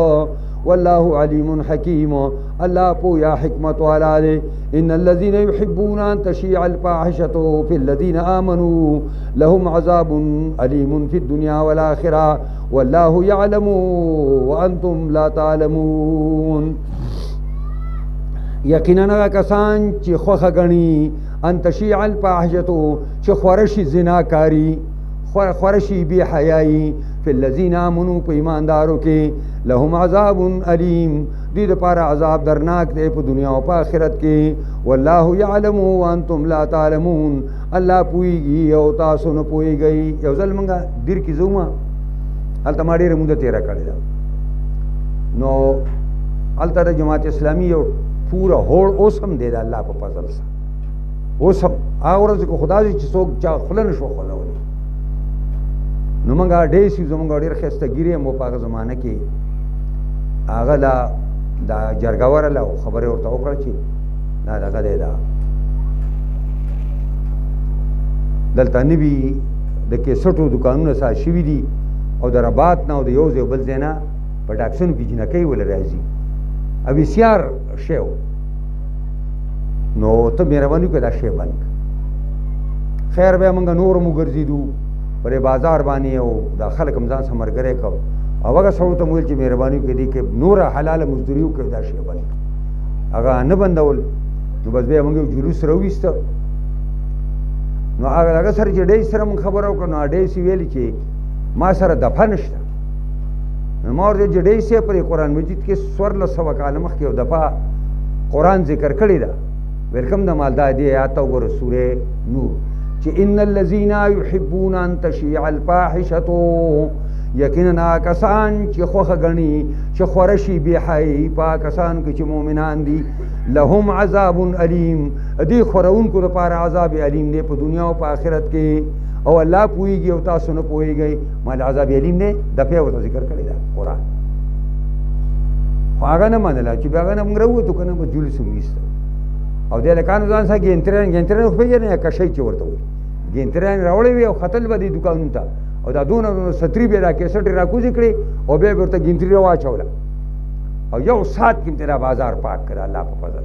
والله علیم حکیم الله پویا حکمت والا دی ان الذين يحبون ان تشيع الفاحشه في الذين امنوا لهم عذاب اليم في الدنيا والاخره والله يعلم وانتم لا تعلمون یقینا کسان چې خوخه غني ان تشيع الفاحشه چې خورشي زناکاری خورشی بی حیائی فی الذین آمنوا په ایماندارو کې لهم عذاب علیم دې دپاره عذاب درناک دی په دنیا او په آخرت کې والله یعلم وانتم لا تعلمون الله پوهیږي او تاسو نه پوهیږئ یو ځل مونږه دیر کې ځو ما هلته ما ډېره موده تېره کړې ده نو هلته د جماعت اسلامي یو پوره هوړ اوس هم دی د الله په فضل سره اوس هم هغه ورځ کې خدا دې چې څوک چا خوله نه شو خولولی نو مونږه ډېسي زمونږ ډېر ښایسته ګیرې مو په هغه زمانه کې هغه دا جرګه ورله او خبرې ورته وکړه چې دا دغه دی دا دلته نوي د کیسټو دوکانونه سات شوي دي او د رباط نه او د یو ځای بل ځای نه په ټاکسونو کې جنکۍ ولې راځي او ویسیار شی و نو ته مهرباني وکړه دا شی بند خیر بیا مونږ نور مو ګرځېدو پرې بازار باندې او دا خلک هم ځان سره ملګری کړ او هغه سړو ته مو ویل چې مهرباني وکړئ دې کې نوره حلاله مزدوري وکړئ دا شی بند هغه نه بندول نو بس بیا موږ یو جلوس راوویسته نو هغه سره چې ډۍ سره موږ خبره وکړه نو ډۍ سي ویلي چې ما سره دفعه نشته نو ما ورته چې ډۍ سي پرې قرآن مجید کې 1400 کاله مخکې یو دفعه قرآن ذکر کړی ده ویلکم د مالدا دې آیات ته وګوره سورې نور چې ان الذين يحبون ان تشيع الفاحشه یقینا کسان چې خوخه غني چې خورشي بی حی پاکستان کې چې مؤمنان دي لهم عذاب الیم دې خورونکو لپاره عذاب الیم دی په دنیا او په آخرت کې او الله پوهیږي او تاسو نه پوهیږئ مال عذاب الیم دی د پیغمبر ذکر کړی دا قرآن خو هغه نه منله چې بیا هغه نه موږ راووتو که نه به جلوس هم ویسته او دې هلکانو ځان سره ګینترین خو پېژنې کشۍ چې ورته وایي ګینتران راوړې وي او ختل به دي دوکانونو ته او دا دونه ستري به دا کیسټ راکوزې کړې او بیا به ورته ګینتري واچوله او یو سات کې دا بازار پاک کړه الله په فضل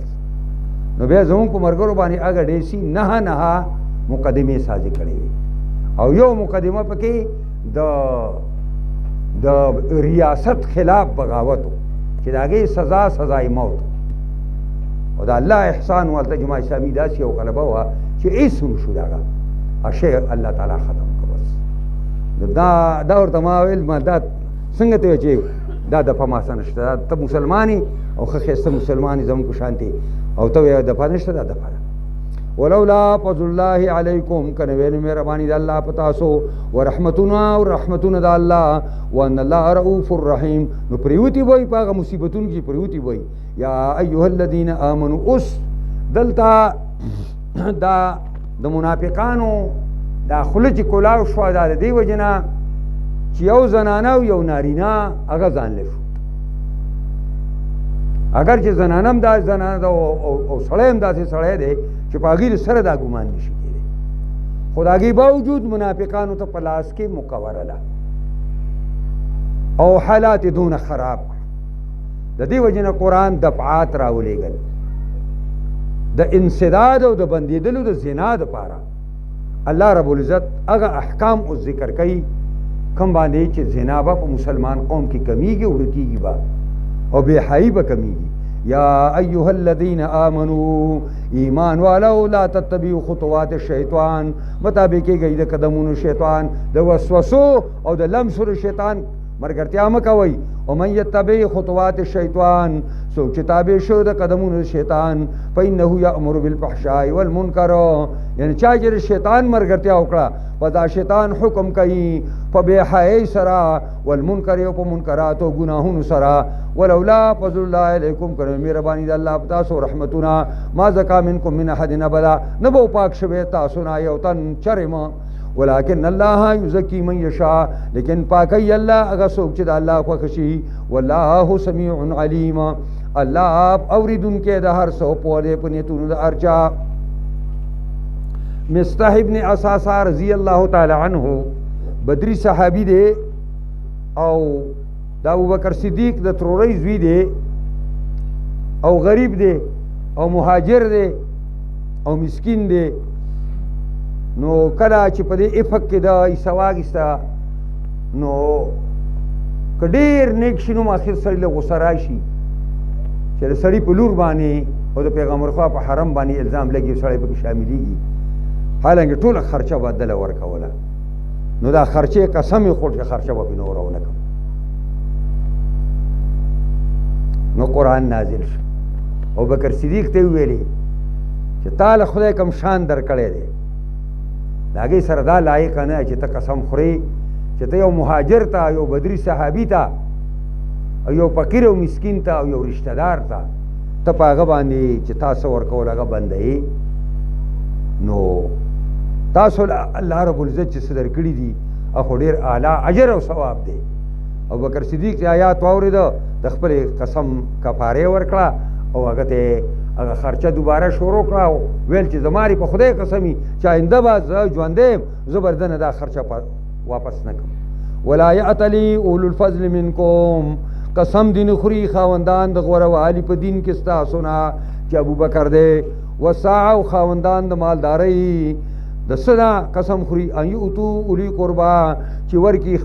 نو بیا زموږ په مرګرو باندې هغه ډېسي نه مقدمې سازي کړې وي او یو مقدمه پکې د ریاست خلاف بغاوت چې د هغې سزای موت او د الله احسان ورته جماعت اسلامي داسې یو غلبه وه چې هېڅ هم شو د هغه شی الله تعالی ختم کړه بس دا ورته ما ویل ما دا څنګه ته چې دا دفعه ما څه نشته ته مسلمان یې او ښه ښایسته مسلمان یې زموږ په شانتې او ته وایې دفعه نشته دا دفعه ده ولولا فضل الله علیکم کنه ویل مهرباني د الله په تاسو ورحمتونه او رحمتونه د الله وان الله رؤوف الرحیم نو پریوتی وای په هغه مصیبتونو کې پریوتی وای یا ایها الذین آمنوا اوس دلته دا د منافقانو دا خوله چې کولاو شوه دا د دې وجې نه چې یو زنانه او یو نارینه هغه ځانله شو اگر چې زنانه هم دا زنانه ده او سړی هم داسې سړی دی چې په هغې سره دا ګمان نشي کېدی خو د هغې باوجود منافقانو ته په لاس کې مقوره ده او حالات یې دونه خراب د دې وجې نه قرآن دفعات راولېږل د انسداد او د بندېدلو د زنا دپاره الله رب العزت هغه احکام اوس ذکر کوي کوم باندې چې زنا به په مسلمان قوم کې کمیږي او ورکېږي به او بے حیائی به کمیږي یا ایها الذین آمنوا ایمان والو لا تتبعوا خطوات الشیطان مطابق کېږئ د قدمونو شیطان د وسوسو او د لمسو شیطان مرګرتیا مه کوئ ومن یتبع خطوات الشیطان څوک چې تابع شو د قدمونو شیطان فانه یأمر بالفحشاء والمنکر یعنی چا چې شیطان مرګرتیا وکړه په دا شیطان حکم کوي په بې حیاۍ سره والمنکر او په منکراتو ګناهونو سره ولولا فضل الله علیکم کنه مهرباني د الله په تاسو رحمتونه ما زکا منکم من احد ابدا نه به پاک شوی تاسو نه یو تن چرمه ولكن الله يزكي من يشاء لیکن پاکی الله هغه څوک چې د الله خوښ شي والله سمیع علیم الله اوریدونکی د هر څه په دې په نیتونو د ارچا مستح ابن اساسا رضی الله تعالی عنه بدری صحابی دی او د ابوبکر صدیق د ترورۍ زوی دی او غریب دی او مهاجر دی او مسکین دی نو کله چې په دې افق کې د عیسی واګسته نو که ډېر نیک شي نو آخر سړي له غوسه راشي چې د سړي په لور باندې او د پیغمبر خوا په حرم باندې الزام لګي سړی پکې شاملېږي حالانکه ټوله خرچه به دله ورکوله نو دا خرچې قسم یې خوړ چې خرچه به پرې نوره ونه کړم نو قرآن نازل شو ابوبکر صدیق ته ویلې چې تا له خدای کوم شان درکړی دی د هغې سره دا لایق نه چې ته قسم خورې چې ته یو مهاجر ته یو بدري صحابي ته او یو فقیر او مسکین ته او یو رشته دار ته ته په هغه باندې چې تاسو ورکول هغه بندوې نو تاسو الله رب العزت چې څه درکړي دي هغه ډېر اعلی اجر او ثواب دی ابوبکر صدیق چې آیات واورېده د خپلې قسم کفارې ورکړه او هغه ته هغه خرچه دوباره شروع کړه ویل چې زماری په خدای قسمی چې آینده به زه ژوندی یم زه به دنه دا خرچه واپس نه کړم ولا یعتلی اولو الفضل منکم قسم دې نه خوري خاوندان د غوره والي په دین کې ستاسو نه چې ابوبکر دی وسعه او خاوندان د مالدارۍ د څه نه قسم خوري ان یؤتو اولی قربا چې ورکي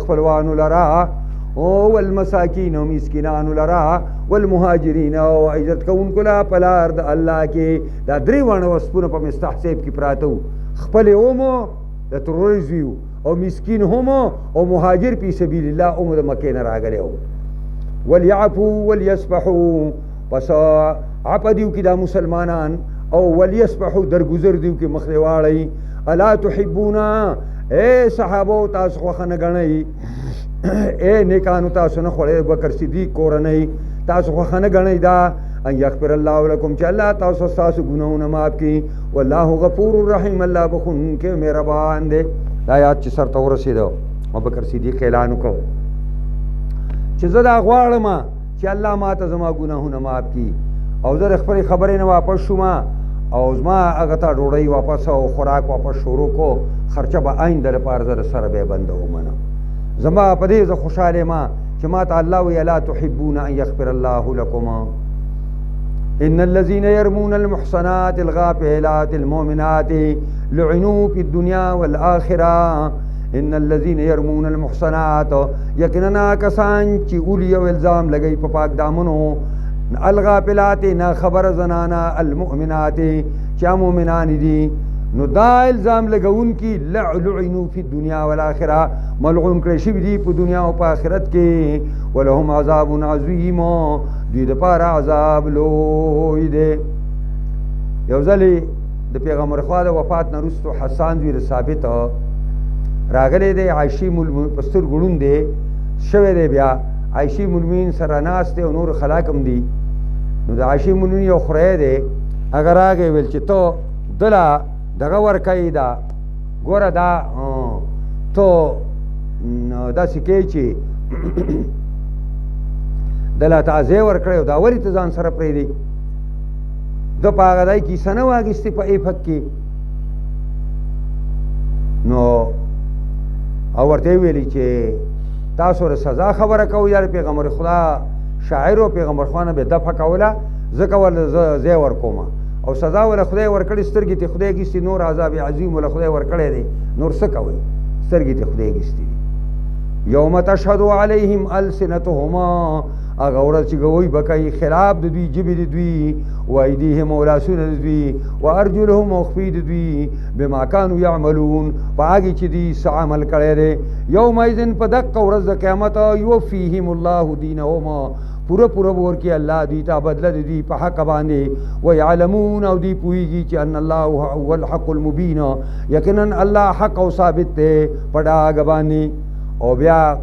خپلوانو لره او والمساکین او مسکینانو لرا والمهاجرین او عزت کوونکو لا په لار د الله کې دا درې واړه وصفونه په مستح صاحب کې پراته وو خپل اومو د ترورۍ زوی او مسکین هم او مهاجر فی سبیل الله اومو د مکې نه راغلی وو وليعفوا وليصفحوا پس عفو دیو کې دا مسلمانان او وليصفحوا درگذر دیو کې مخ واړی الا تحبون اے صحابو تاسو خو نه غنئ اے نیکانو تاسو نه خوړې ابوبکر صدیق کورنۍ تاسو خو نه غنئ دا ان یغفر الله لكم چې الله تاسو تاسو ګناهونه معاف کړي والله غفور رحیم الله بخون کې مهربان دی دا آیات چې سر ته ورسېدو ابوبکر صدیق اعلان وکړ چې زه دا غواړم چې الله ما ته زما ګناهونه معاف کړي او زه خپل خبرې نه واپس شوم او زما هغه ته ډوډۍ واپس او خوراک واپس شروع کو خرچه به آینده لپاره زه سره بیا بندومه زما په دې زه خوشحاله ما چې ما ته الله وی الا تحبون ان یغفر الله لكم ان الذين يرمون المحصنات الغافلات المؤمنات لعنوا في الدنيا والآخرة ان الذين يرمون المحصنات یقینا کسان چې اولی او الزام لګي په پاک دامنو الغافلات نا خبر زنانا المؤمنات چې مؤمنان دي نو دا الزام لګون کی لعنوا فی الدنیا والآخرة ملعون کړي شي دي په دنیا او په آخرت کې ولهم عذاب عظیم دوی د پاره عذاب لوی دی یو ځلې د پیغمبر خدا د وفات نه وروسته حسان بن ثابت راغلی دی عایشې پستر ګړون دی شوی دی بیا عایشې المؤمنین سره ناست دی او نور خلک هم دي نو د عایشې المؤمنین یو خوری دی هغه راغی ویل چې ته دله دغه ورکوي دا ګوره دا ته داسې کوې چې دله تعزیه ورکړی او دا ولې ته ځان سره پرېږدې ده په هغه ځای کیسه نه واخیستې په ایفک کې نو او ورته ویلي چې تاسو له سزا خبره کوئ یا پیغمبر خدا شاعر او پیغمبر خدا نه به دفع کوله ځکه ورله زه ځای ورکوم او سزا ولا خدای ورکړي سترګې ته خدای کیستی نور عذاب عظیم ولا خدای ورکړي دي نور څه کوي سترګې ته خدای کیستی یوم تشهد علیهم السنتهما هغه ورځ چې ګوی بکای خلاف د دوی جبې د دوی و ایدیهم او لاسونه د دوی و ارجلهم او خفې د دوی بما کانوا یعملون په هغې چې دوی څه عمل کړی دی یومئذ په دقه ورځ د قیامت یوفیهم الله دینهم پورا پورا ورکی الله دوی ته بدله د دوی په حق باندې ویعلمون او دوی پوهېږي چې ان الله هو الحق المبین یقینا الله حق او ثابت دی په ډاګ باندې او بیا